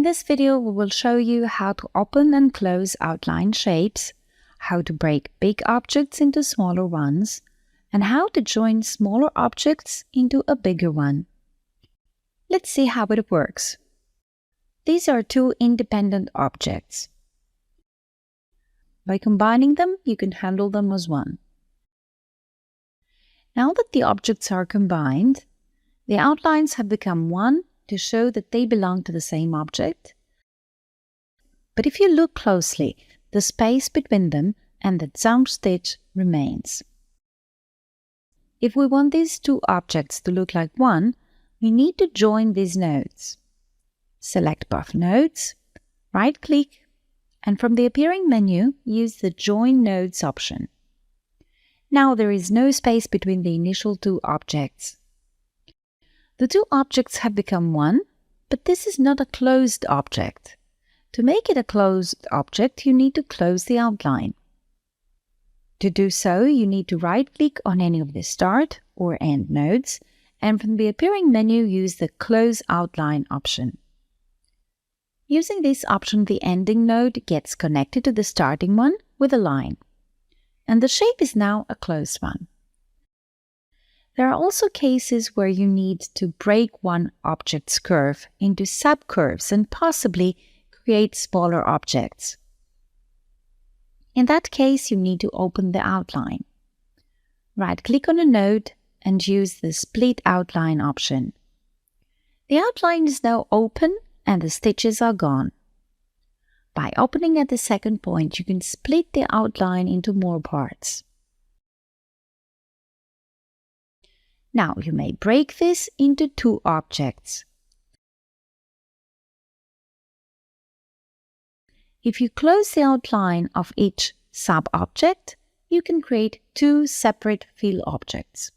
this video, we will show you how to open and close outline shapes, how to break big objects into smaller ones, and how to join smaller objects into a bigger one. Let's see how it works. These are two independent objects. By combining them, you can handle them as one. Now that the objects are combined, the outlines have become one to show that they belong to the same object. But if you look closely, the space between them and the jump stitch remains. If we want these two objects to look like one, we need to join these nodes. Select both nodes, right-click, and from the appearing menu, use the Join Nodes option. Now there is no space between the initial two objects. The two objects have become one, but this is not a closed object. To make it a closed object, you need to close the outline. To do so, you need to right-click on any of the Start or End nodes, and from the appearing menu, use the Close Outline option. Using this option, the ending node gets connected to the starting one with a line, and the shape is now a closed one. There are also cases where you need to break one object's curve into subcurves and possibly create smaller objects. In that case, you need to open the outline. Right-click on a node and use the Split Outline option. The outline is now open and the stitches are gone. By opening at the second point, you can split the outline into more parts. Now you may break this into two objects. If you close the outline of each sub-object, you can create two separate fill objects.